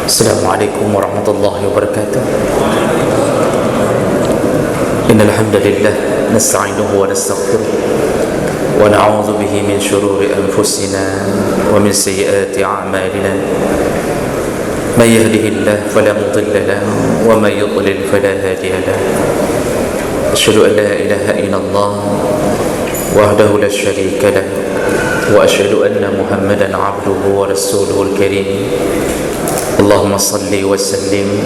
Assalamualaikum warahmatullahi wabarakatuh. Innal hamdalillah nasta'inuhu wa nastaghfiruh wa na'udzu bihi min shururi anfusina wa min sayyiati a'malina. Man yahdihillahu fala mudilla lahu wa man yudlil fala hadiya lahu. Asyhadu an la ilaha illallah wahdahu la syarika lahu wa asyhadu anna Muhammadan 'abduhu wa rasuluhul karim. Allahumma salli wa sallim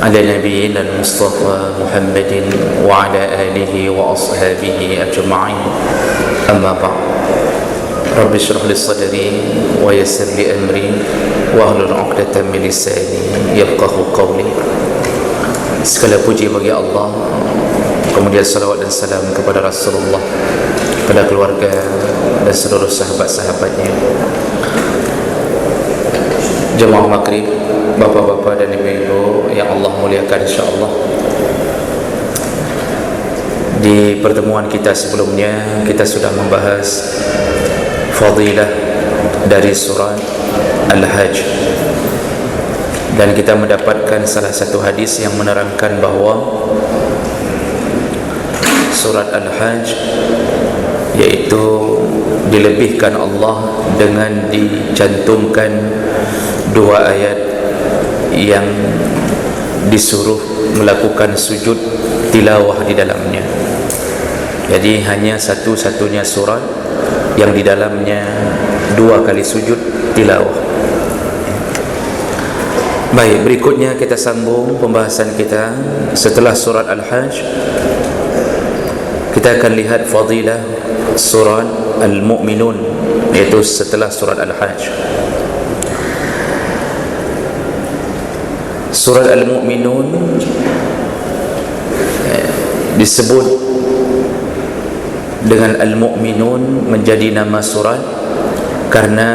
ala nabiyyina al-Mustafa Muhammadin wa ala alihi wa ashabihi ajma'in. Amma ba'd. Rabbi shrah li sadri wa yassir li amri wa hlul 'uqdatam min lisani yafqahu qawli. Segala puji bagi Allah, kemudian salawat dan salam kepada Rasulullah, kepada keluarga dan seluruh sahabat-sahabatnya. Jemaah maghrib, bapak-bapak dan ibu-ibu yang Allah muliakan insyaAllah. Di pertemuan kita sebelumnya, kita sudah membahas fadilah dari surah Al-Hajj, dan kita mendapatkan salah satu hadis yang menerangkan bahawa surat Al-Hajj yaitu dilebihkan Allah dengan dicantumkan dua ayat yang disuruh melakukan sujud tilawah di dalamnya. Jadi hanya satu-satunya surat yang di dalamnya dua kali sujud tilawah. Baik, berikutnya kita sambung pembahasan kita setelah surat Al-Hajj. Kita akan lihat fadilah surat Al-Mu'minun, iaitu setelah surat Al-Hajj. Surat Al-Mu'minun disebut dengan Al-Mu'minun menjadi nama surat karena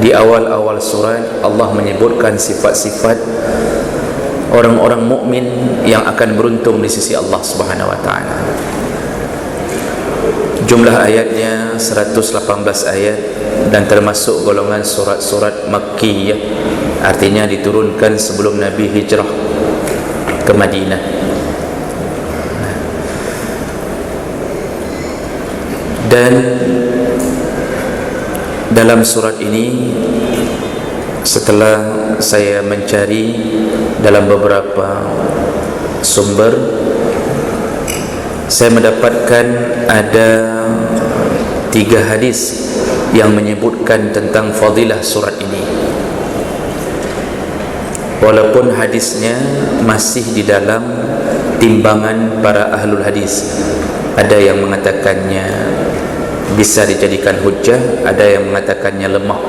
di awal-awal surat Allah menyebutkan sifat-sifat orang-orang mukmin yang akan beruntung di sisi Allah Subhanahu wa taala. Jumlah ayatnya 118 ayat dan termasuk golongan surat-surat Makkiyah, artinya diturunkan sebelum Nabi hijrah ke Madinah. Dan dalam surat ini, setelah saya mencari dalam beberapa sumber, saya mendapatkan ada 3 hadis yang menyebutkan tentang fadilah surat ini. Walaupun hadisnya masih di dalam timbangan para ahlul hadis. Ada yang mengatakannya bisa dijadikan hujjah, ada yang mengatakannya lemah,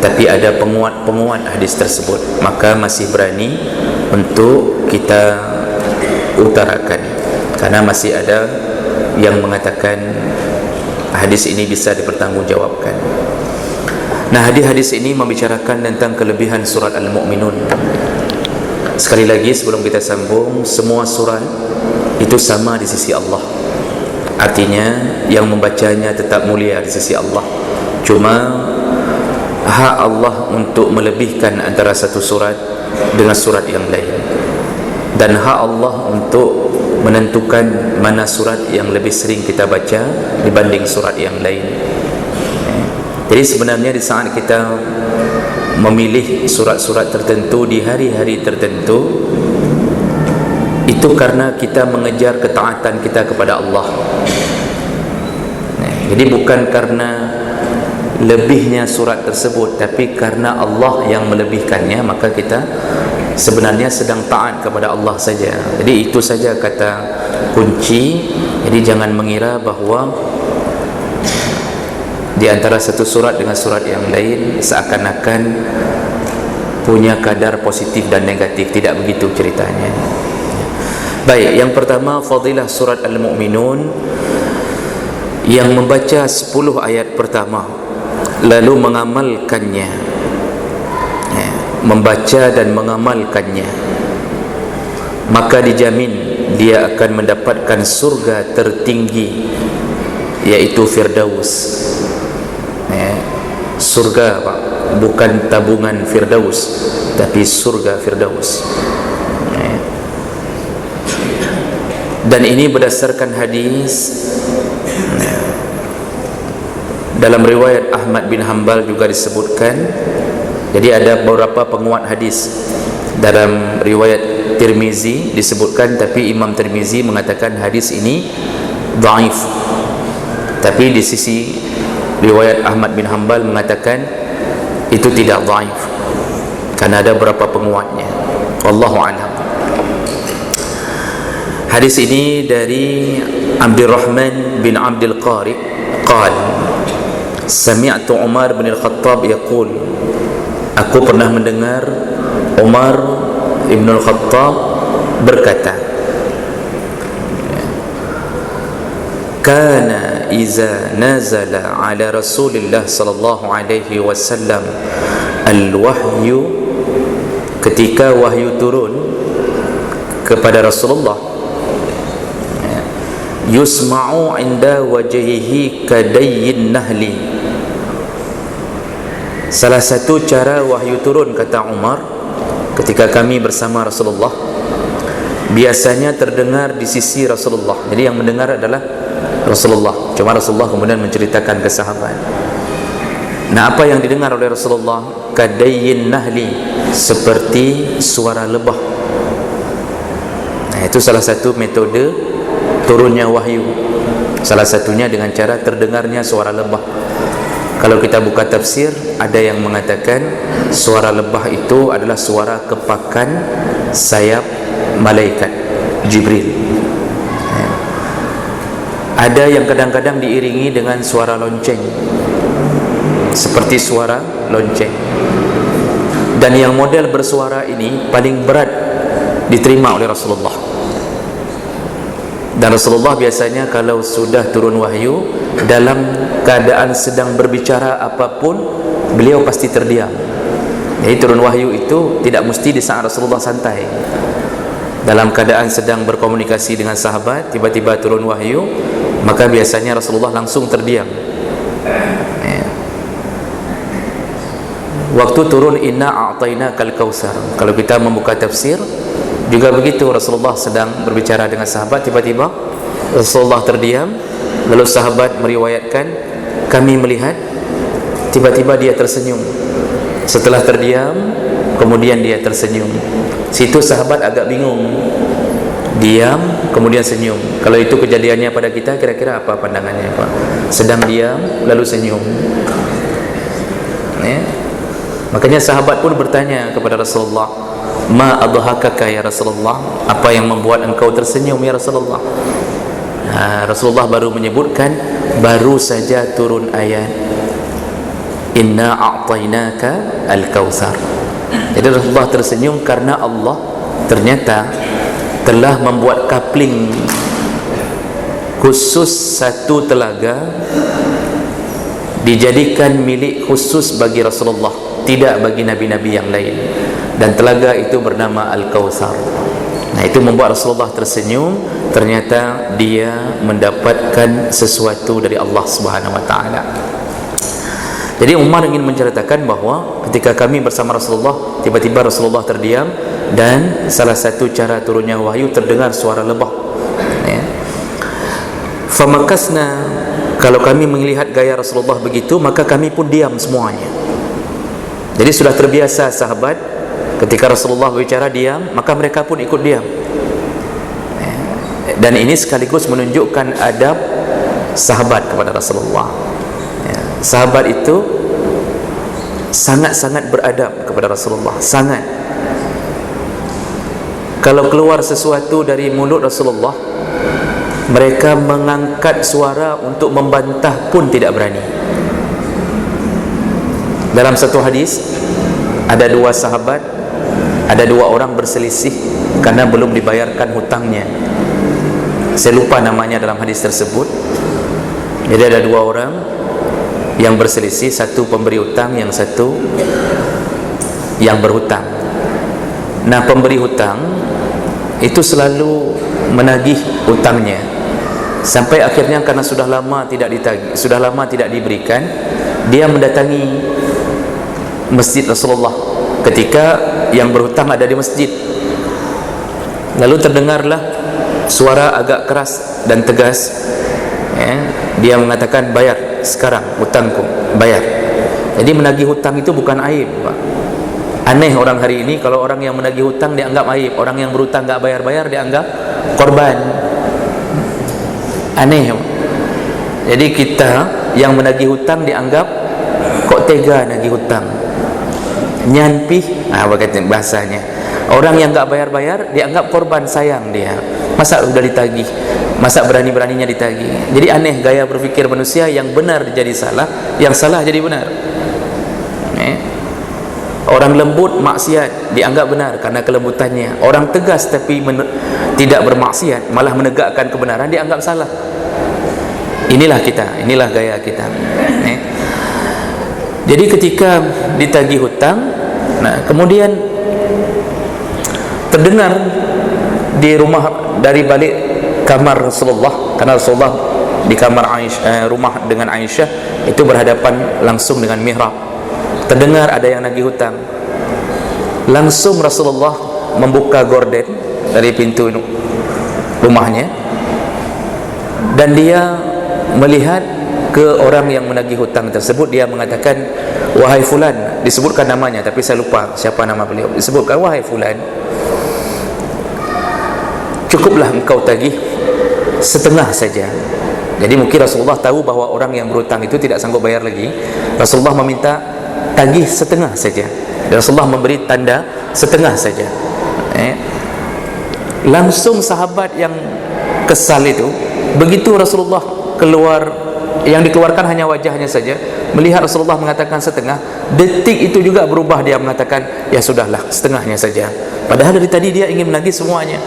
tapi ada penguat-penguat hadis tersebut, maka masih berani untuk kita utarakan, karena masih ada yang mengatakan hadis ini bisa dipertanggungjawabkan. Nah, hadis-hadis ini membicarakan tentang kelebihan surat Al-Mu'minun. Sekali lagi sebelum kita sambung, semua surat itu sama di sisi Allah. Artinya yang membacanya tetap mulia di sisi Allah. Cuma hak Allah untuk melebihkan antara satu surat dengan surat yang lain, dan hak Allah untuk menentukan mana surat yang lebih sering kita baca dibanding surat yang lain. Jadi sebenarnya di saat kita memilih surat-surat tertentu di hari-hari tertentu, itu karena kita mengejar ketaatan kita kepada Allah. Jadi bukan karena lebihnya surat tersebut, tapi karena Allah yang melebihkannya, maka kita sebenarnya sedang taat kepada Allah saja. Jadi itu saja kata kunci. Jadi jangan mengira bahawa di antara satu surat dengan surat yang lain seakan-akan punya kadar positif dan negatif. Tidak begitu ceritanya. Baik, yang pertama fadilah surat Al-Mu'minun, yang membaca 10 ayat pertama lalu mengamalkannya, membaca dan mengamalkannya, maka dijamin dia akan mendapatkan surga tertinggi, yaitu Firdaus. Surga, Pak. bukan tabungan Firdaus tapi surga Firdaus. Dan ini berdasarkan hadis dalam riwayat Ahmad bin Hanbal juga disebutkan. Jadi ada beberapa penguat hadis. Dalam riwayat Tirmizi disebutkan, tapi Imam Tirmizi mengatakan hadis ini dhaif. Tapi di sisi riwayat Ahmad bin Hanbal mengatakan itu tidak dhaif, karena ada beberapa penguatnya. Wallahu a'lam. Hadis ini dari Abdurrahman bin Abdul Qari qala sami'tu Umar bin Al-Khattab yaqul, aku pernah mendengar Umar ibn Al-Khattab berkata, kana iza nazala ala Rasulillah sallallahu alaihi wasallam al-wahyu, ketika wahyu turun kepada Rasulullah, yusma'u inda wajhihi kadayyin nahli. Salah satu cara wahyu turun, kata Umar, ketika kami bersama Rasulullah, biasanya terdengar di sisi Rasulullah. Jadi yang mendengar adalah Rasulullah, cuma Rasulullah kemudian menceritakan ke sahabat. Nah, apa yang didengar oleh Rasulullah? Kadayyin nahli, seperti suara lebah. Nah, itu salah satu metode turunnya wahyu. Salah satunya dengan cara terdengarnya suara lebah. Kalau kita buka tafsir, ada yang mengatakan suara lebah itu adalah suara kepakan sayap malaikat Jibril. Ada yang kadang-kadang diiringi dengan suara lonceng, seperti suara lonceng. Dan yang model bersuara ini paling berat diterima oleh Rasulullah. Dan Rasulullah biasanya kalau sudah turun wahyu, dalam keadaan sedang berbicara apapun, beliau pasti terdiam. Jadi turun wahyu itu tidak mesti di saat Rasulullah santai. Dalam keadaan sedang berkomunikasi dengan sahabat, tiba-tiba turun wahyu, maka biasanya Rasulullah langsung terdiam. Waktu turun inna a'tainakal kautsar, kalau kita membuka tafsir juga begitu. Rasulullah sedang berbicara dengan sahabat, tiba-tiba Rasulullah terdiam. Lalu sahabat meriwayatkan, kami melihat tiba-tiba dia tersenyum. Setelah terdiam, kemudian dia tersenyum. Situ sahabat agak bingung, diam kemudian senyum. Kalau itu kejadiannya pada kita, kira-kira apa pandangannya, Pak? Sedang diam lalu senyum, ya? Makanya sahabat pun bertanya kepada Rasulullah, ma adhakaka ya Rasulullah, apa yang membuat engkau tersenyum ya Rasulullah? Rasulullah baru menyebutkan, baru saja turun ayat inna a'tainaka al-kautsar. Jadi Rasulullah tersenyum karena Allah ternyata telah membuat coupling khusus, satu telaga dijadikan milik khusus bagi Rasulullah, tidak bagi nabi-nabi yang lain, dan telaga itu bernama Al-Kautsar. Nah, itu membuat Rasulullah tersenyum, ternyata dia mendapatkan sesuatu dari Allah Subhanahu wa taala. Jadi Umar ingin menceritakan bahawa ketika kami bersama Rasulullah, tiba-tiba Rasulullah terdiam, dan salah satu cara turunnya wahyu terdengar suara lebah, ya. Famakasna, kalau kami melihat gaya Rasulullah begitu, maka kami pun diam semuanya. Jadi sudah terbiasa sahabat, ketika Rasulullah berbicara diam, maka mereka pun ikut diam. Dan ini sekaligus menunjukkan adab sahabat kepada Rasulullah. Sahabat itu sangat-sangat beradab kepada Rasulullah, sangat. Kalau keluar sesuatu dari mulut Rasulullah, mereka mengangkat suara untuk membantah pun tidak berani. Dalam satu hadis, ada dua sahabat, ada dua orang berselisih karena belum dibayarkan hutangnya. Saya lupa namanya dalam hadis tersebut. Jadi ada dua orang yang berselisih, satu pemberi hutang, yang satu yang berhutang. Nah, pemberi hutang itu selalu menagih hutangnya, sampai akhirnya karena sudah lama tidak ditagih, sudah lama tidak diberikan, dia mendatangi masjid Rasulullah ketika yang berhutang ada di masjid. Lalu terdengarlah suara agak keras dan tegas, ya, dia mengatakan, bayar sekarang hutangku, bayar. Jadi menagih hutang itu bukan aib, Pak. Aneh orang hari ini, kalau orang yang menagih hutang dianggap aib, orang yang berhutang nggak bayar-bayar dianggap korban. Aneh, Pak. Jadi kita yang menagih hutang dianggap, kok tega nagih hutang, nyanpih, bahasanya. Orang yang nggak bayar-bayar dianggap korban, sayang dia. Masa udah ditagih, masa berani-beraninya ditagih. Jadi aneh gaya berpikir manusia, yang benar jadi salah, yang salah jadi benar. Orang lembut maksiat dianggap benar karena kelembutannya. Orang tegas tapi tidak bermaksiat, malah menegakkan kebenaran, dianggap salah. Inilah kita, inilah gaya kita. Jadi ketika ditagih hutang, nah kemudian terdengar di rumah, dari balik kamar Rasulullah, karena Rasulullah di kamar Aisyah, rumah dengan Aisyah itu berhadapan langsung dengan mihrab. Terdengar ada yang nagih hutang. Langsung Rasulullah membuka gorden dari pintu rumahnya, dan dia melihat ke orang yang menagih hutang tersebut. Dia mengatakan, wahai fulan, disebutkan namanya tapi saya lupa siapa nama beliau. Disebutkan, wahai fulan, cukuplah engkau tagih setengah saja. Jadi mungkin Rasulullah tahu bahwa orang yang berhutang itu tidak sanggup bayar lagi. Rasulullah meminta tagih setengah saja, dan Rasulullah memberi tanda setengah saja. Langsung sahabat yang kesal itu, begitu Rasulullah keluar, yang dikeluarkan hanya wajahnya saja, melihat Rasulullah mengatakan setengah, detik itu juga berubah, dia mengatakan, ya sudahlah, setengahnya saja. Padahal dari tadi dia ingin menagih semuanya.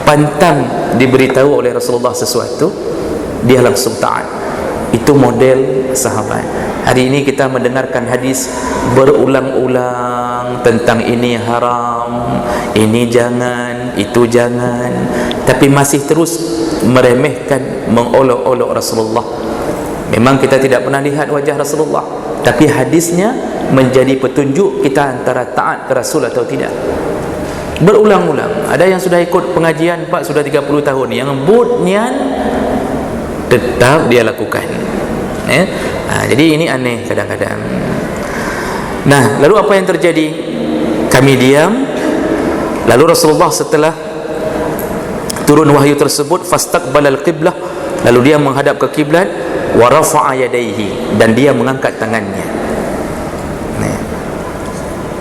Pantang diberitahu oleh Rasulullah sesuatu, dia langsung taat. Itu model sahabat. Hari ini kita mendengarkan hadis berulang-ulang tentang ini haram, ini jangan, itu jangan, tapi masih terus meremehkan, mengolok-olok Rasulullah. Memang kita tidak pernah lihat wajah Rasulullah, tapi hadisnya menjadi petunjuk kita antara taat ke Rasul atau tidak. Berulang-ulang. Ada yang sudah ikut pengajian, Pak, sudah 30 tahun, yang butnian tetap dia lakukan. Jadi ini aneh kadang-kadang. Nah, lalu apa yang terjadi? Kami diam. Lalu Rasulullah setelah turun wahyu tersebut, fastaqbalal qiblah, lalu dia menghadap ke kiblat, wa rafa'a yadayhi, dan dia mengangkat tangannya.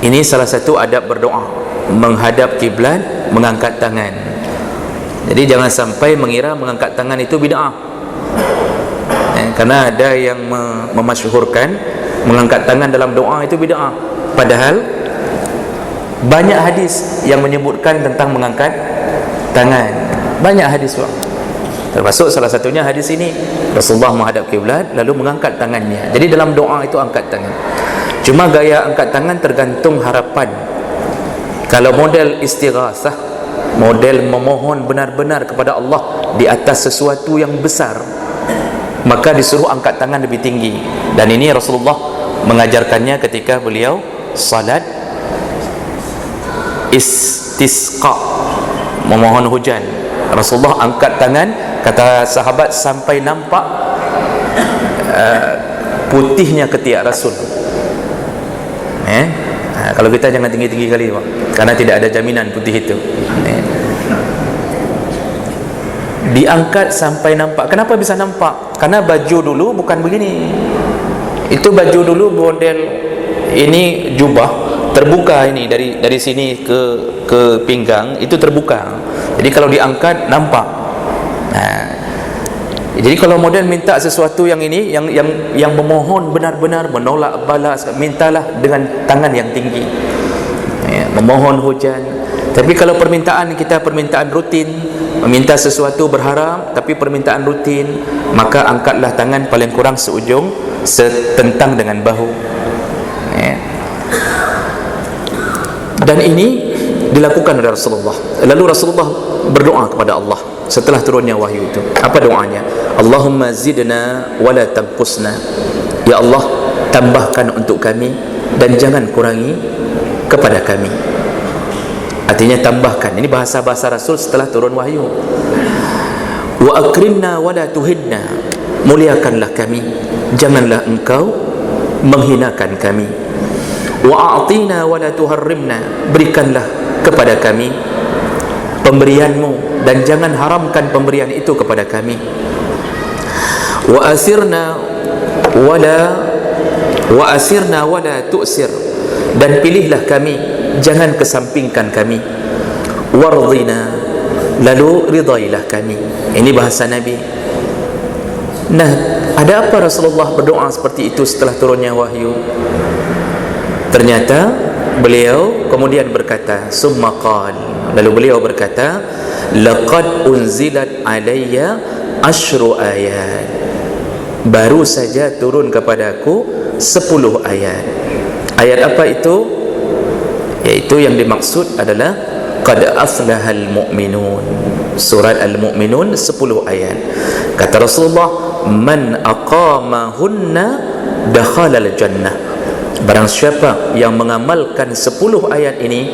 Ini salah satu adab berdoa, menghadap kiblat, mengangkat tangan. Jadi jangan sampai mengira mengangkat tangan itu bid'ah. Karena ada yang memasyhurkan mengangkat tangan dalam doa itu bid'ah. Padahal banyak hadis yang menyebutkan tentang mengangkat tangan. Banyak hadis, Pak. Termasuk salah satunya hadis ini, Rasulullah menghadap kiblat lalu mengangkat tangannya. Jadi dalam doa itu angkat tangan. Cuma gaya angkat tangan tergantung harapan. Kalau model istighatsah, model memohon benar-benar kepada Allah di atas sesuatu yang besar, maka disuruh angkat tangan lebih tinggi. Dan ini Rasulullah mengajarkannya ketika beliau salat istisqa, memohon hujan. Rasulullah angkat tangan, kata sahabat, sampai nampak putihnya ketiak Rasul. Kalau kita jangan tinggi-tinggi kali, Pak, karena tidak ada jaminan putih itu. Diangkat sampai nampak. Kenapa bisa nampak? Karena baju dulu bukan begini. Itu baju dulu model ini jubah terbuka, ini dari sini ke pinggang itu terbuka. Jadi kalau diangkat nampak. Jadi kalau model minta sesuatu yang ini, yang memohon benar-benar menolak balas, mintalah dengan tangan yang tinggi. Memohon hujan. Tapi kalau permintaan kita permintaan rutin, meminta sesuatu berharap tapi permintaan rutin, maka angkatlah tangan paling kurang seujung setentang dengan bahu. Dan ini dilakukan oleh Rasulullah. Lalu Rasulullah berdoa kepada Allah setelah turunnya wahyu itu. Apa doanya? Allahumma zidna wala tanqusna. Ya Allah, tambahkan untuk kami dan jangan kurangi kepada kami. Artinya tambahkan. Ini bahasa-bahasa Rasul setelah turun wahyu. Wa akrimna wa la tuhinna, muliakanlah kami, janganlah engkau menghinakan kami. Wa a'tina wa la tuharrimna, berikanlah kepada kami pemberianmu dan jangan haramkan pemberian itu kepada kami. Wa asirna wala tu'sir, dan pilihlah kami, jangan kesampingkan kami. Wardina, lalu ridailah kami. Ini bahasa Nabi. Nah, ada apa Rasulullah berdoa seperti itu setelah turunnya wahyu? Ternyata beliau kemudian berkata, summa qal, lalu beliau berkata, laqad unzilat alayya asyru ayat, baru saja turun kepadaku 10 ayat. Ayat apa itu? Yaitu yang dimaksud adalah qad aflahal mu'minun, surat Al-Mu'minun 10 ayat. Kata Rasulullah, man aqamahunna dakhalal jannah, barang siapa yang mengamalkan 10 ayat ini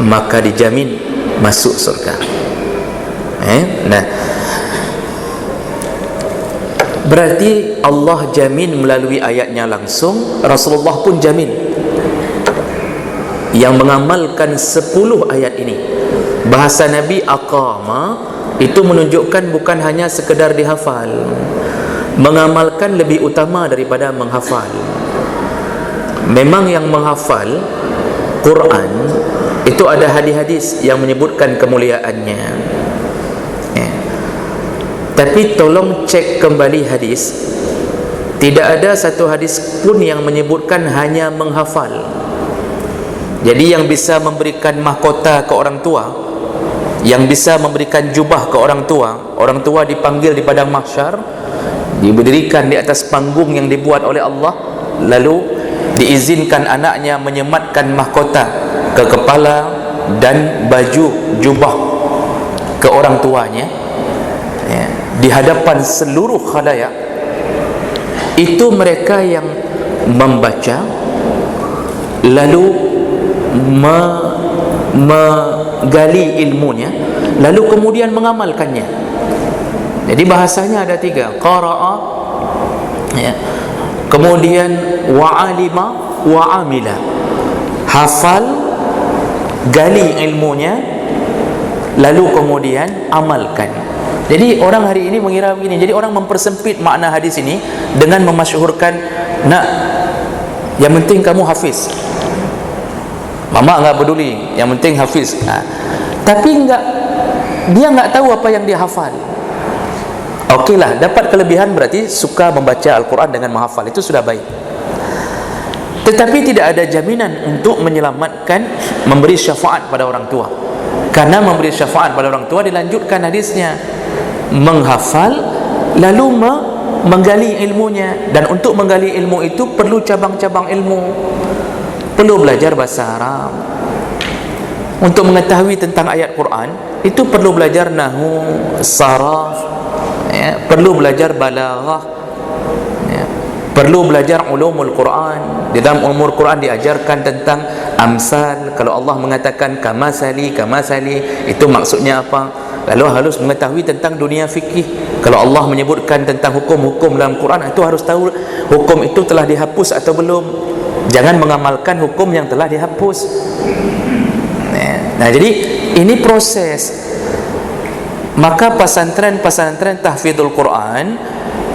maka dijamin masuk surga. Nah, berarti Allah jamin melalui ayatnya langsung, Rasulullah pun jamin. Yang mengamalkan 10 ayat ini, bahasa Nabi aqama itu menunjukkan bukan hanya sekedar dihafal. Mengamalkan lebih utama daripada menghafal. Memang yang menghafal Quran itu ada hadis-hadis yang menyebutkan kemuliaannya, tapi tolong cek kembali hadis. Tidak ada satu hadis pun yang menyebutkan hanya menghafal. Jadi yang bisa memberikan mahkota ke orang tua, yang bisa memberikan jubah ke orang tua dipanggil di padang mahsyar, diberdirikan di atas panggung yang dibuat oleh Allah, lalu diizinkan anaknya menyematkan mahkota ke kepala dan baju jubah ke orang tuanya, di hadapan seluruh khalayak. Itu mereka yang membaca lalu menggali ilmunya, lalu kemudian mengamalkannya. Jadi bahasanya ada 3, qara'a, kemudian wa'alima wa'amila, hafal, gali ilmunya, lalu kemudian amalkan. Jadi orang hari ini mengira begini, jadi orang mempersempit makna hadis ini dengan memasyhurkan, nak, yang penting kamu hafiz, mama enggak peduli, yang penting hafiz. Tapi dia enggak tahu apa yang dia hafal. Okeylah, dapat kelebihan berarti suka membaca Al-Quran dengan menghafal, itu sudah baik. Tetapi tidak ada jaminan untuk menyelamatkan, memberi syafaat pada orang tua. Karena memberi syafaat pada orang tua dilanjutkan hadisnya, menghafal lalu menggali ilmunya. Dan untuk menggali ilmu itu perlu cabang-cabang ilmu. Perlu belajar bahasa Arab. Untuk mengetahui tentang ayat Quran itu perlu belajar nahwu, saraf, perlu belajar balaghah, perlu belajar ulumul Quran. Di dalam ulumul Quran diajarkan tentang amsal. Kalau Allah mengatakan kamasali, itu maksudnya apa? Lalu harus mengetahui tentang dunia fikih. Kalau Allah menyebutkan tentang hukum-hukum dalam Quran, itu harus tahu hukum itu telah dihapus atau belum. Jangan mengamalkan hukum yang telah dihapus. Nah, jadi ini proses. Maka pesantren-pesantren tahfidzul Quran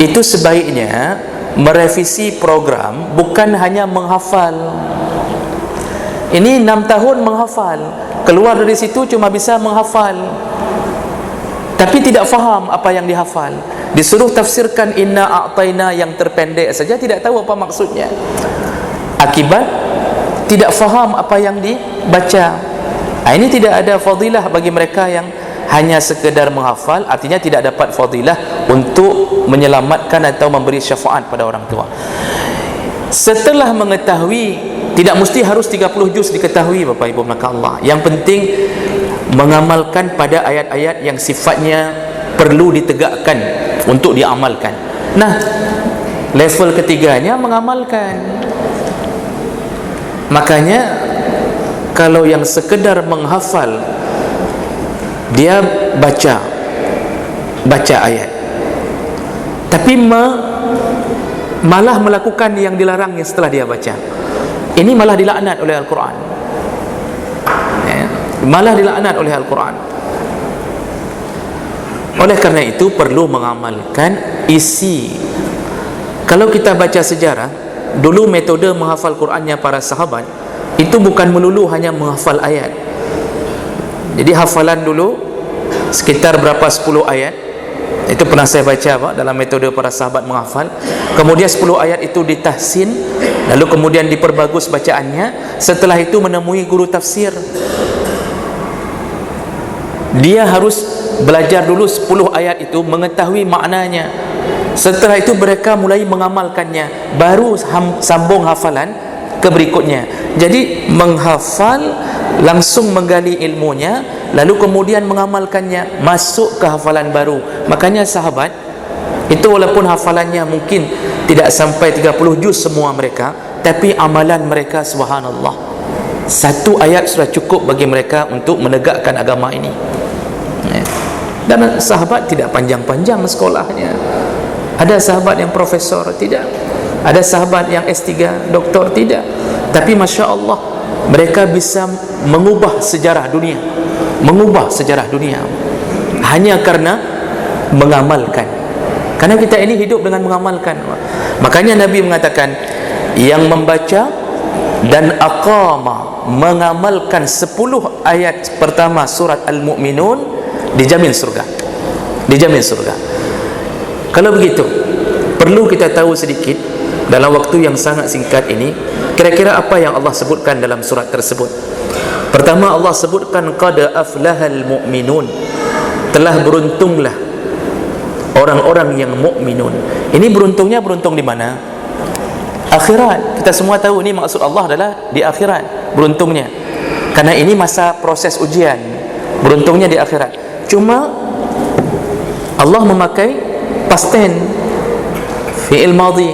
itu sebaiknya merevisi program, bukan hanya menghafal. Ini 6 tahun menghafal, keluar dari situ cuma bisa menghafal, tapi tidak faham apa yang dihafal. Disuruh tafsirkan inna a'taina yang terpendek saja tidak tahu apa maksudnya. Akibat tidak faham apa yang dibaca. Ini tidak ada fadilah bagi mereka yang hanya sekedar menghafal, artinya tidak dapat fadilah untuk menyelamatkan atau memberi syafaat pada orang tua. Setelah mengetahui, tidak mesti harus 30 juz diketahui Bapak Ibu maka Allah. Yang penting mengamalkan pada ayat-ayat yang sifatnya perlu ditegakkan untuk diamalkan. Nah, Level ketiganya mengamalkan. Makanya kalau yang sekedar menghafal, dia baca ayat, tapi malah melakukan yang dilarangnya setelah dia baca, ini malah dilaknat oleh Al-Quran, malah dilaknat oleh Al-Quran. Oleh karena itu perlu mengamalkan isi. Kalau kita baca sejarah, dulu metode menghafal Qurannya para sahabat itu bukan melulu hanya menghafal ayat. Jadi hafalan dulu sekitar berapa 10 ayat, itu pernah saya baca Pak, dalam metode para sahabat menghafal. Kemudian 10 ayat itu ditahsin, lalu kemudian diperbagus bacaannya. Setelah itu menemui guru tafsir, dia harus belajar dulu 10 ayat itu, mengetahui maknanya. Setelah itu mereka mulai mengamalkannya, baru sambung hafalan ke berikutnya. Jadi menghafal, langsung menggali ilmunya, lalu kemudian mengamalkannya, masuk ke hafalan baru. Makanya sahabat itu walaupun hafalannya mungkin tidak sampai 30 juz semua mereka, tapi amalan mereka subhanallah, satu ayat sudah cukup bagi mereka untuk menegakkan agama ini. Dan sahabat tidak panjang-panjang sekolahnya. Ada sahabat yang profesor, tidak. Ada sahabat yang S3, doktor, tidak. Tapi Masya Allah, mereka bisa mengubah sejarah dunia, mengubah sejarah dunia hanya karena mengamalkan. Karena kita ini hidup dengan mengamalkan. Makanya Nabi mengatakan, yang membaca dan aqama, mengamalkan 10 ayat pertama surat Al-Mu'minun, dijamin surga, dijamin surga. Kalau begitu, perlu kita tahu sedikit dalam waktu yang sangat singkat ini, kira-kira apa yang Allah sebutkan dalam surat tersebut. Pertama, Allah sebutkan qad aflahal mu'minun, telah beruntunglah orang-orang yang mukminun. Ini beruntungnya beruntung di mana? Akhirat. Kita semua tahu ini maksud Allah adalah di akhirat beruntungnya, karena ini masa proses ujian, beruntungnya di akhirat. Cuma Allah memakai past tense, fi'il madhi.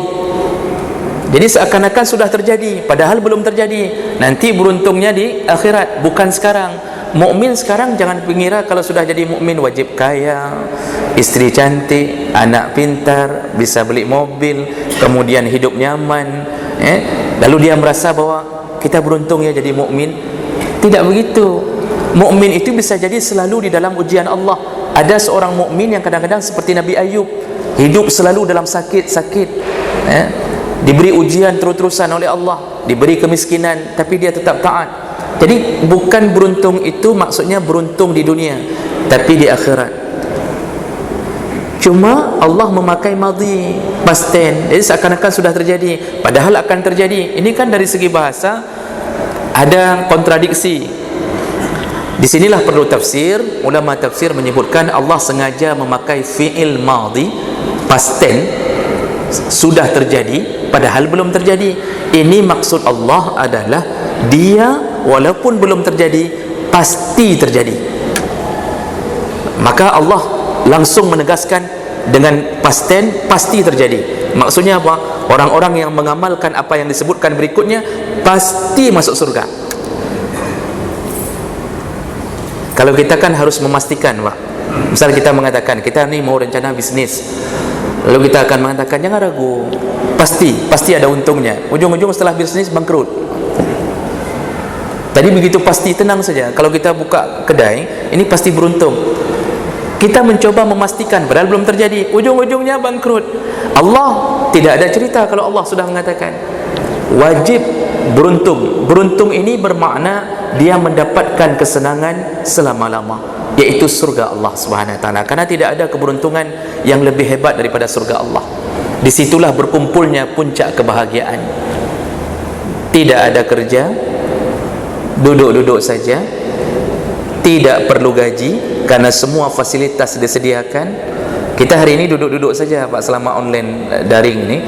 Jadi seakan-akan sudah terjadi, padahal belum terjadi. Nanti beruntungnya di akhirat, bukan sekarang. Mukmin sekarang jangan mengira kalau sudah jadi mukmin wajib kaya, istri cantik, anak pintar, bisa beli mobil, kemudian hidup nyaman, lalu dia merasa bahwa kita beruntung ya jadi mukmin. Tidak begitu. Mukmin itu bisa jadi selalu di dalam ujian Allah. Ada seorang mukmin yang kadang-kadang seperti Nabi Ayub, hidup selalu dalam sakit-sakit, diberi ujian terus-terusan oleh Allah, diberi kemiskinan, tapi dia tetap taat. Jadi bukan beruntung itu maksudnya beruntung di dunia, tapi di akhirat. Cuma Allah memakai madhi, past tense, jadi seakan-akan sudah terjadi, padahal akan terjadi. Ini kan dari segi bahasa ada kontradiksi. Di sinilah perlu tafsir. Ulama tafsir menyebutkan Allah sengaja memakai fi'il madhi, past tense, sudah terjadi padahal belum terjadi. Ini maksud Allah adalah dia walaupun belum terjadi pasti terjadi. Maka Allah langsung menegaskan dengan past tense, pasti terjadi. Maksudnya apa? Orang-orang yang mengamalkan apa yang disebutkan berikutnya pasti masuk surga. Kalau kita kan harus memastikan, Pak. Misal kita mengatakan kita ni mau rencana bisnis, lalu kita akan mengatakan jangan ragu, pasti ada untungnya. Ujung-ujung setelah bisnis bangkrut. Tadi begitu pasti, tenang saja. Kalau kita buka kedai, ini pasti beruntung. Kita mencoba memastikan, padahal belum terjadi. Ujung-ujungnya bangkrut. Allah tidak ada cerita kalau Allah sudah mengatakan wajib beruntung. Beruntung ini bermakna dia mendapatkan kesenangan selama-lama, yaitu surga Allah Subhanahu wa taala. Karena tidak ada keberuntungan yang lebih hebat daripada surga Allah. Disitulah berkumpulnya puncak kebahagiaan. Tidak ada kerja, duduk-duduk saja, tidak perlu gaji karena semua fasilitas disediakan. Kita hari ini duduk-duduk saja Pak selama online daring ini,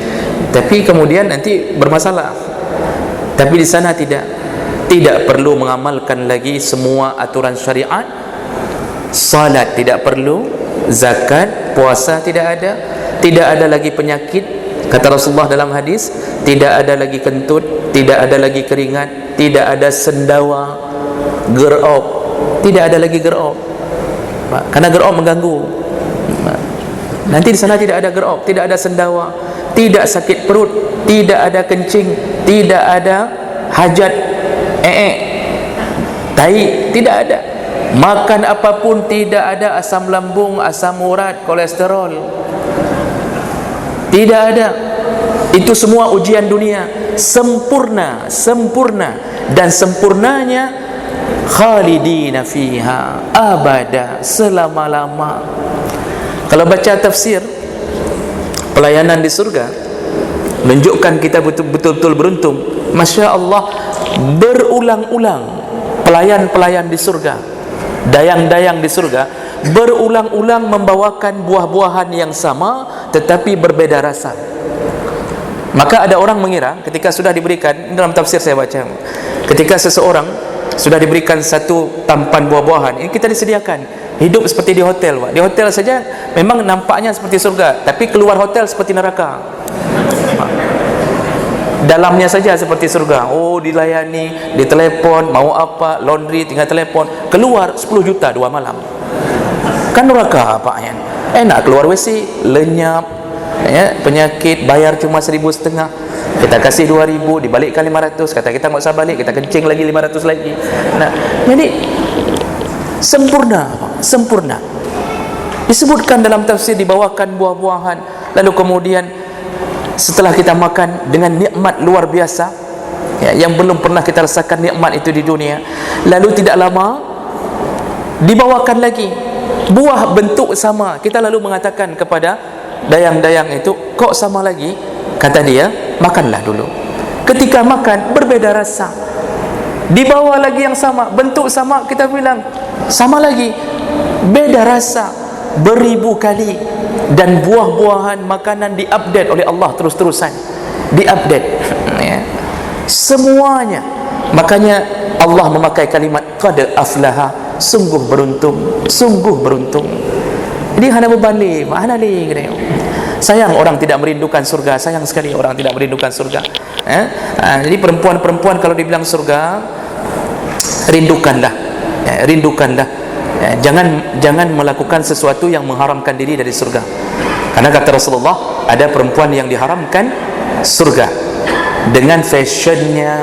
tapi kemudian nanti bermasalah. Tapi di sana tidak perlu mengamalkan lagi semua aturan syariat. Salat tidak perlu, zakat, puasa tidak ada lagi penyakit Kata Rasulullah dalam hadis, tidak ada lagi kentut, tidak ada lagi keringat, tidak ada sendawa, gerop, tidak ada lagi gerop. Karena gerop mengganggu. Nanti di sana tidak ada gerop, tidak ada sendawa, tidak sakit perut, tidak ada kencing, tidak ada hajat, tai, tidak ada. Makan apapun tidak ada asam lambung, asam urat, kolesterol. Tidak ada. Itu semua ujian dunia. Sempurna, sempurna. Dan sempurnanya khalidina fiha abada, selama-lama. Kalau baca tafsir pelayanan di surga, menunjukkan kita betul-betul beruntung. Masya Allah, berulang-ulang pelayan-pelayan di surga, dayang-dayang di surga, berulang-ulang membawakan buah-buahan yang sama tetapi berbeda rasa. Maka ada orang mengira ketika sudah diberikan, dalam tafsir saya baca, ketika seseorang sudah diberikan satu tampan buah-buahan, ini kita disediakan, hidup seperti di hotel, Pak. Di hotel saja memang nampaknya seperti surga, tapi keluar hotel seperti neraka. Dalamnya saja seperti surga. Oh, dilayani, ditelepon, mau apa, laundry, tinggal telepon, keluar 10 juta 2 malam. Kan neraka Pak ya. Enak keluar WC, lenyap ya, penyakit, bayar cuma 1,500. Kita kasih 2,000, dibalikkan 500, kata kita nggak usah balik, kita kencing lagi 500 lagi. Nah, jadi sempurna, sempurna. Disebutkan dalam tafsir, dibawakan buah-buahan, lalu kemudian setelah kita makan dengan nikmat luar biasa ya, yang belum pernah kita rasakan nikmat itu di dunia, lalu tidak lama dibawakan lagi buah bentuk sama. Kita lalu mengatakan kepada dayang-dayang itu, kok sama lagi? Kata dia, makanlah dulu. Ketika makan berbeda rasa, dibawa lagi yang sama, bentuk sama, kita bilang sama lagi, beda rasa, beribu kali. Dan buah-buahan makanan diupdate oleh Allah terus-terusan, diupdate ya, semuanya. Makanya Allah memakai kalimat qad aflaha, sungguh beruntung, sungguh beruntung. Jadi hana berbalik, mana ni? Sayang orang tidak merindukan surga, sayang sekali orang tidak merindukan surga. Jadi perempuan-perempuan kalau dibilang surga, rindukanlah, rindukanlah. Jangan melakukan sesuatu yang mengharamkan diri dari surga. Karena kata Rasulullah, ada perempuan yang diharamkan surga dengan fashionnya,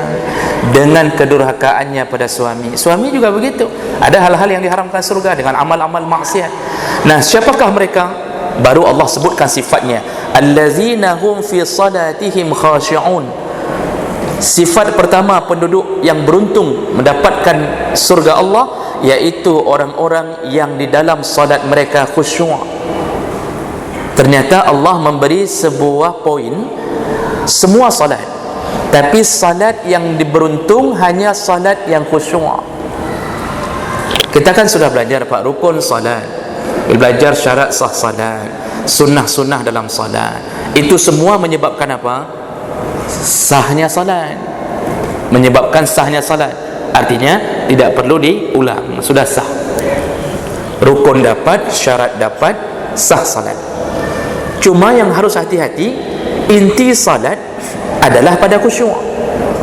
dengan kedurhakaannya pada suami. Suami juga begitu. Ada hal-hal yang diharamkan surga dengan amal-amal maksiat. Nah, siapakah mereka? Baru Allah sebutkan sifatnya, allazina hum fi salatihim khashi'un. Sifat pertama penduduk yang beruntung mendapatkan surga Allah, yaitu orang-orang yang di dalam salat mereka khusyuk. Ternyata Allah memberi sebuah poin, semua salat, tapi salat yang diberuntung hanya salat yang khusyuk. Kita kan sudah belajar Pak, rukun salat, belajar syarat sah salat, sunnah-sunnah dalam salat. Itu semua menyebabkan apa? Sahnya salat. Menyebabkan sahnya salat. Artinya tidak perlu diulang, sudah sah. Rukun dapat, syarat dapat, sah salat. Cuma yang harus hati-hati, inti salat adalah pada khusyuk.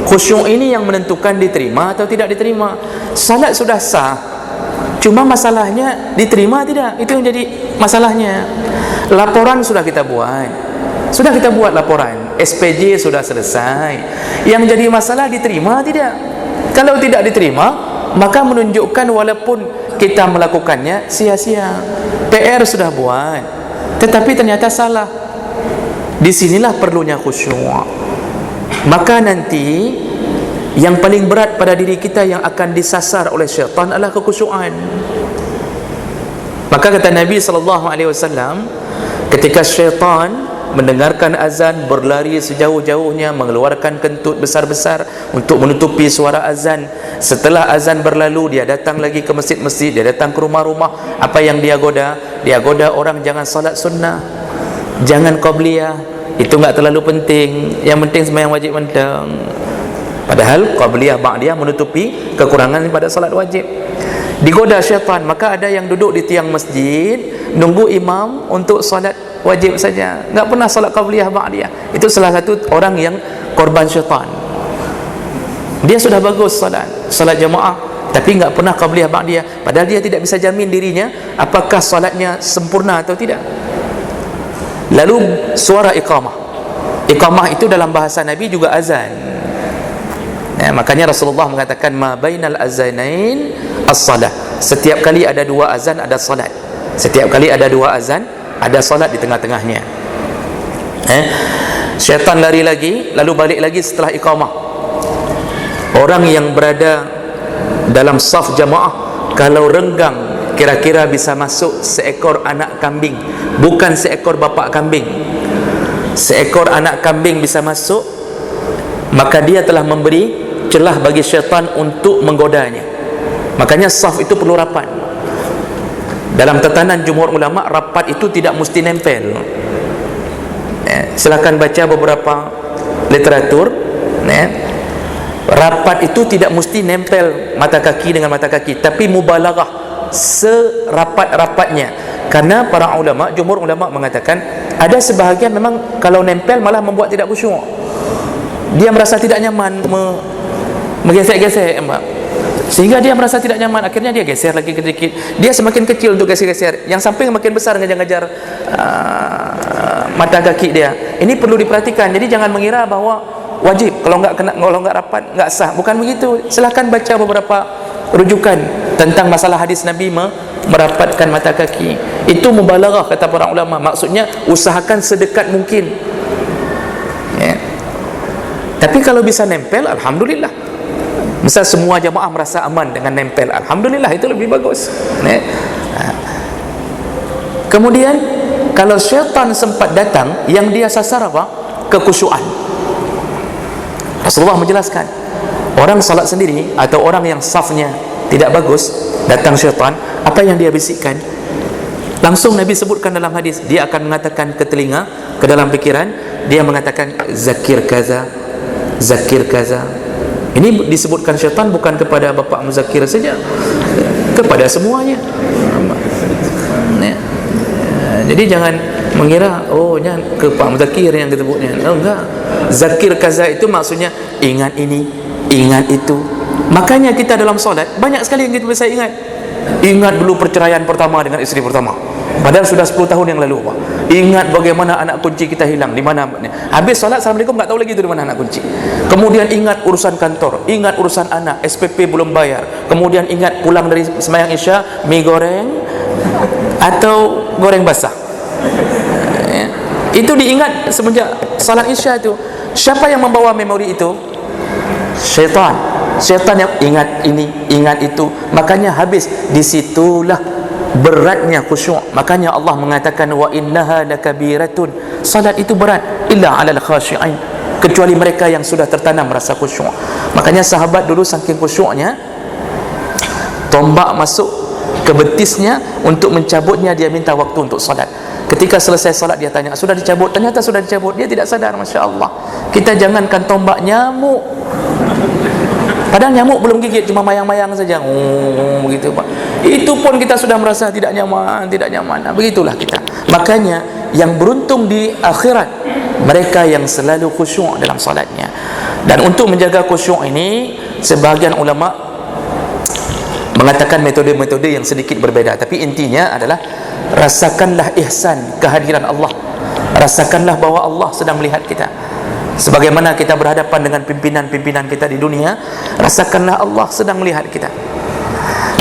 Khusyuk ini yang menentukan diterima atau tidak diterima. Salat sudah sah, cuma masalahnya diterima tidak, itu yang jadi masalahnya. Laporan sudah kita buat laporan, SPJ sudah selesai, yang jadi masalah diterima tidak. Kalau tidak diterima, maka menunjukkan walaupun kita melakukannya sia-sia. PR sudah buat, tetapi ternyata salah. Disinilah perlunya khusyuk. Maka nanti yang paling berat pada diri kita yang akan disasar oleh syaitan adalah kekhusyuan. Maka kata Nabi SAW, ketika syaitan mendengarkan azan, berlari sejauh-jauhnya, mengeluarkan kentut besar-besar untuk menutupi suara azan. Setelah azan berlalu, dia datang lagi ke masjid-masjid, dia datang ke rumah-rumah. Apa yang dia goda? Dia goda orang jangan salat sunnah, jangan qabliyah, itu enggak terlalu penting, yang penting sembahyang wajib mentang. Padahal qabliyah ba'diyah menutupi kekurangan pada salat wajib. Digoda syaitan. Maka ada yang duduk di tiang masjid nunggu imam untuk salat wajib saja, enggak pernah solat qabliyah ba'diyah. Itu salah satu orang yang korban syaitan. Dia sudah bagus solat jamaah, tapi enggak pernah qabliyah ba'diyah, padahal dia tidak bisa jamin dirinya apakah solatnya sempurna atau tidak. Lalu suara iqamah itu dalam bahasa Nabi juga azan. Makanya Rasulullah mengatakan ma bainal azanain as-salah. Setiap kali ada dua azan ada salat. Setiap kali ada dua azan ada salat di tengah-tengahnya. Syaitan lari lagi, lalu balik lagi setelah iqamah. Orang yang berada dalam saf jamaah kalau renggang kira-kira bisa masuk seekor anak kambing, bukan seekor bapak kambing. Seekor anak kambing bisa masuk, maka dia telah memberi celah bagi syaitan untuk menggodanya. Makanya saf itu perlu rapat. Dalam tatanan jumhur ulama, rapat itu tidak mesti nempel. Silakan baca beberapa literatur. Rapat itu tidak mesti nempel mata kaki dengan mata kaki, tapi mubalaghah, serapat-rapatnya. Karena para ulama, jumhur ulama mengatakan ada sebahagian memang kalau nempel malah membuat tidak khusyuk. Dia merasa tidak nyaman menggesek-gesek, sehingga dia merasa tidak nyaman, akhirnya dia geser lagi sedikit. Dia semakin kecil untuk geser-geser, yang samping makin besar ngejar-ngejar mata kaki dia. Ini perlu diperhatikan. Jadi jangan mengira bahwa wajib, kalau enggak rapat enggak sah, bukan begitu. Silakan baca beberapa rujukan tentang masalah hadis Nabi merapatkan mata kaki. Itu mubalaghah kata para ulama, maksudnya usahakan sedekat mungkin. Tapi kalau bisa nempel, alhamdulillah. Misal semua jamaah merasa aman dengan nempel, alhamdulillah, itu lebih bagus. Kemudian kalau syaitan sempat datang, yang dia sasar apa? Kekhusyuan. Rasulullah menjelaskan, orang salat sendiri atau orang yang safnya tidak bagus, datang syaitan, apa yang dia bisikkan? Langsung Nabi sebutkan dalam hadis, dia akan mengatakan ke telinga, ke dalam pikiran, dia mengatakan zakir kaza, zakir kaza. Ini disebutkan syaitan bukan kepada Bapak Muzakir saja, kepada semuanya. Jadi jangan mengira ke Pak Muzakir yang disebutnya. Enggak. Zakir kaza itu maksudnya ingat ini, ingat itu. Makanya kita dalam solat banyak sekali yang kita bisa ingat. Ingat dulu perceraian pertama dengan isteri pertama, padahal sudah 10 tahun yang lalu. Ingat bagaimana anak kunci kita hilang, di mana. Habis solat, assalamualaikum, tak tahu lagi itu di mana anak kunci. Kemudian ingat urusan kantor, ingat urusan anak, SPP belum bayar. Kemudian ingat pulang dari sembahyang Isya, mie goreng atau goreng basah. Itu diingat semenjak salat Isya itu. Siapa yang membawa memori itu? Syaitan. Syaitan yang ingat ini, ingat itu. Makanya habis, disitulah beratnya khusyuk. Makanya Allah mengatakan wa innaha lakabiratun. Salat itu berat illa 'alal khashi'in, kecuali mereka yang sudah tertanam rasa khusyuk. Makanya sahabat dulu saking khusyuknya, tombak masuk ke betisnya untuk mencabutnya, dia minta waktu untuk salat. Ketika selesai salat dia tanya, sudah dicabut? Ternyata sudah dicabut. Dia tidak sadar. Masya Allah. Kita jangankan tombak, nyamuk, padahal nyamuk belum gigit, cuma mayang-mayang saja, begitu Pak. Itu pun kita sudah merasa tidak nyaman, tidak nyaman. Begitulah kita. Makanya yang beruntung di akhirat mereka yang selalu khusyuk dalam salatnya. Dan untuk menjaga khusyuk ini, sebahagian ulama mengatakan metode-metode yang sedikit berbeza, tapi intinya adalah rasakanlah ihsan kehadiran Allah. Rasakanlah bahwa Allah sedang melihat kita. Sebagaimana kita berhadapan dengan pimpinan-pimpinan kita di dunia, rasakanlah Allah sedang melihat kita.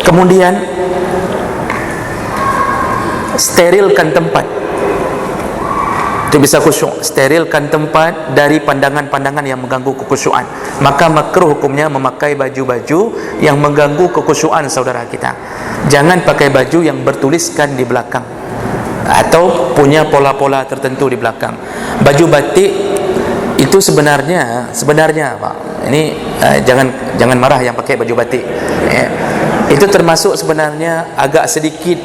Kemudian sterilkan tempat, itu bisa khusyuk. Sterilkan tempat dari pandangan-pandangan yang mengganggu kekhusyuan. Maka makruh hukumnya memakai baju-baju yang mengganggu kekhusyuan saudara kita. Jangan pakai baju yang bertuliskan di belakang atau punya pola-pola tertentu di belakang. Baju batik itu sebenarnya Pak, ini jangan marah yang pakai baju batik. Itu termasuk sebenarnya agak sedikit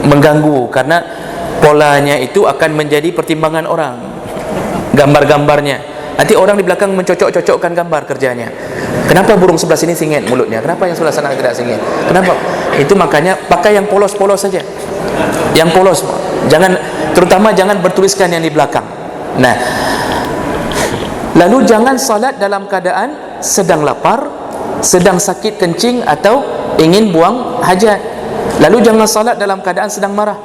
mengganggu, karena polanya itu akan menjadi pertimbangan orang, gambar-gambarnya. Nanti orang di belakang mencocok-cocokkan gambar kerjanya. Kenapa burung sebelah sini singit mulutnya? Kenapa yang sebelah sana tidak singit? Kenapa? Itu makanya pakai yang polos-polos saja. Yang polos. terutama jangan bertuliskan yang di belakang. Nah, lalu jangan salat dalam keadaan sedang lapar, sedang sakit kencing, atau ingin buang hajat. Lalu jangan salat dalam keadaan sedang marah.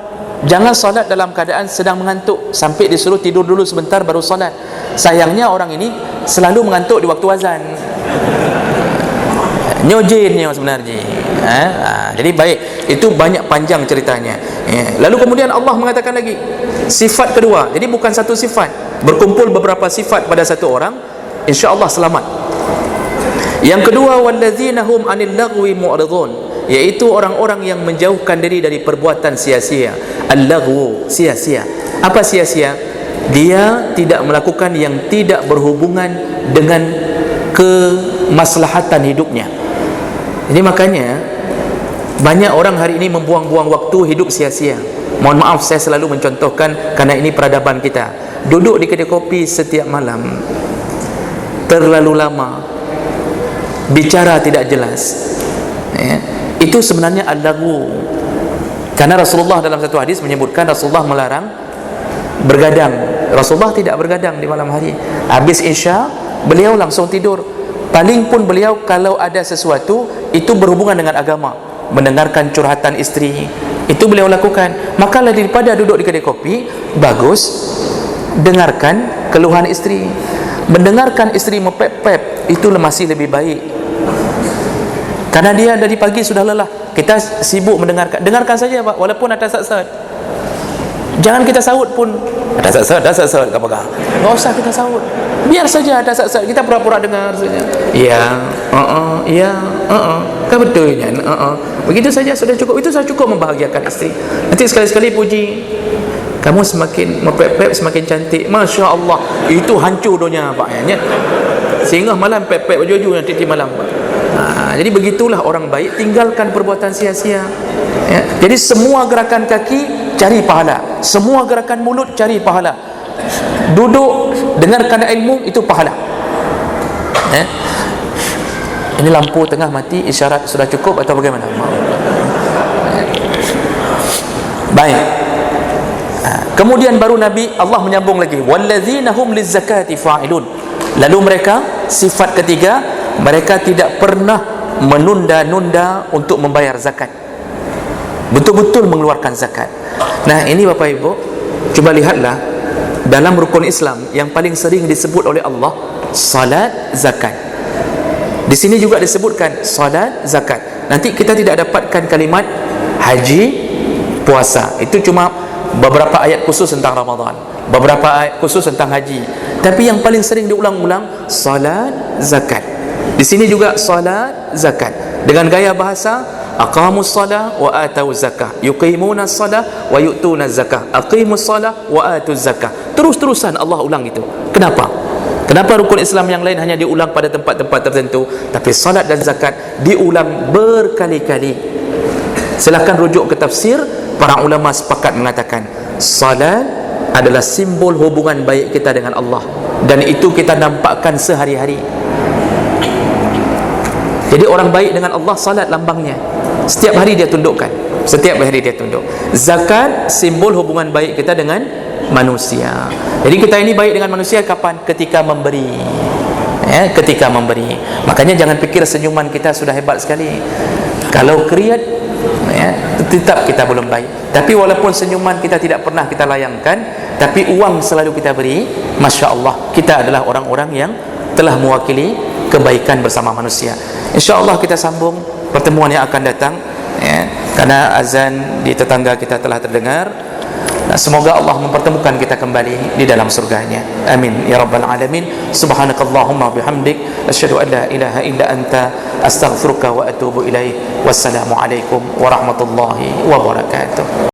Jangan salat dalam keadaan sedang mengantuk sampai disuruh tidur dulu sebentar baru salat. Sayangnya orang ini selalu mengantuk di waktu azan. Nyojinnya sebenarnya. Jadi baik, itu banyak panjang ceritanya. Lalu kemudian Allah mengatakan lagi sifat kedua. Jadi bukan satu sifat, berkumpul beberapa sifat pada satu orang, insya-Allah selamat. Yang kedua, wallazina hum 'anil lagwi mu'ridun, yaitu orang-orang yang menjauhkan diri dari perbuatan sia-sia. Al-lagwu, sia-sia. Apa sia-sia? Dia tidak melakukan yang tidak berhubungan dengan kemaslahatan hidupnya. Jadi makanya banyak orang hari ini membuang-buang waktu hidup sia-sia. Mohon maaf saya selalu mencontohkan kerana ini peradaban kita. Duduk di kedai kopi setiap malam terlalu lama, bicara tidak jelas, itu sebenarnya al-lagwu. Karena Rasulullah dalam satu hadis menyebutkan Rasulullah melarang bergadang. Rasulullah tidak bergadang di malam hari. Habis Isya beliau langsung tidur. Paling pun beliau kalau ada sesuatu itu berhubungan dengan agama, mendengarkan curhatan isteri, itu beliau lakukan. Maka daripada duduk di kedai kopi, bagus dengarkan keluhan isteri. Mendengarkan isteri mepep-pep itu masih lebih baik, karena dia dari pagi sudah lelah. Kita sibuk dengarkan saja Pak, walaupun ada sat-sat. Jangan kita saut pun. Ada sat-sat apa-apa. Enggak usah kita saut. Biar saja ada sat-sat, kita pura-pura dengar saja. Kan betulnya. Begitu saja sudah cukup. Itu sudah cukup membahagiakan isteri. Nanti sekali-sekali puji, kamu semakin mepep-pep semakin cantik, Masya Allah. Itu hancur dunia Pak, sehingga malam pep-pep baju-baju nanti di malam Pak. Jadi begitulah orang baik, tinggalkan perbuatan sia-sia. Jadi semua gerakan kaki cari pahala, semua gerakan mulut cari pahala, duduk dengarkan ilmu itu pahala. Ini lampu tengah mati, isyarat sudah cukup atau bagaimana? Baik. Kemudian baru Nabi Allah menyambung lagi, wallazina hum lizakati fa'ilun. Lalu mereka, sifat ketiga, mereka tidak pernah menunda-nunda untuk membayar zakat, betul-betul mengeluarkan zakat. Nah ini Bapak Ibu, coba lihatlah dalam rukun Islam yang paling sering disebut oleh Allah, salat, zakat. Di sini juga disebutkan salat, zakat. Nanti kita tidak dapatkan kalimat haji, puasa. Itu cuma beberapa ayat khusus tentang Ramadan, beberapa ayat khusus tentang haji. Tapi yang paling sering diulang-ulang salat, zakat. Di sini juga salat, zakat, dengan gaya bahasa aqamus salah wa atuz zakah, yuqimuna salah wa yu'tuna zakah, aqimus salah wa atuz zakah. Terus-terusan Allah ulang itu. Kenapa? Kenapa rukun Islam yang lain hanya diulang pada tempat-tempat tertentu, tapi salat dan zakat diulang berkali-kali? Silakan rujuk ke tafsir. Para ulama sepakat mengatakan salat adalah simbol hubungan baik kita dengan Allah, dan itu kita nampakkan sehari-hari. Jadi orang baik dengan Allah, salat lambangnya. Setiap hari dia tundukkan, setiap hari dia tunduk. Zakat simbol hubungan baik kita dengan manusia. Jadi kita ini baik dengan manusia kapan? Ketika memberi. Ketika memberi. Makanya jangan fikir senyuman kita sudah hebat sekali. Kalau kriat, tetap kita belum baik. Tapi walaupun senyuman kita tidak pernah kita layangkan, tapi uang selalu kita beri, Masya Allah, kita adalah orang-orang yang telah mewakili kebaikan bersama manusia. InsyaAllah kita sambung pertemuan yang akan datang, karena azan di tetangga kita telah terdengar. Semoga Allah mempertemukan kita kembali di dalam surganya. Amin ya rabbal alamin. Subhanakallahumma bihamdik, asyhadu an la ilaha illa anta, astaghfiruka wa atubu ilaik. Wassalamu alaikum warahmatullahi wabarakatuh.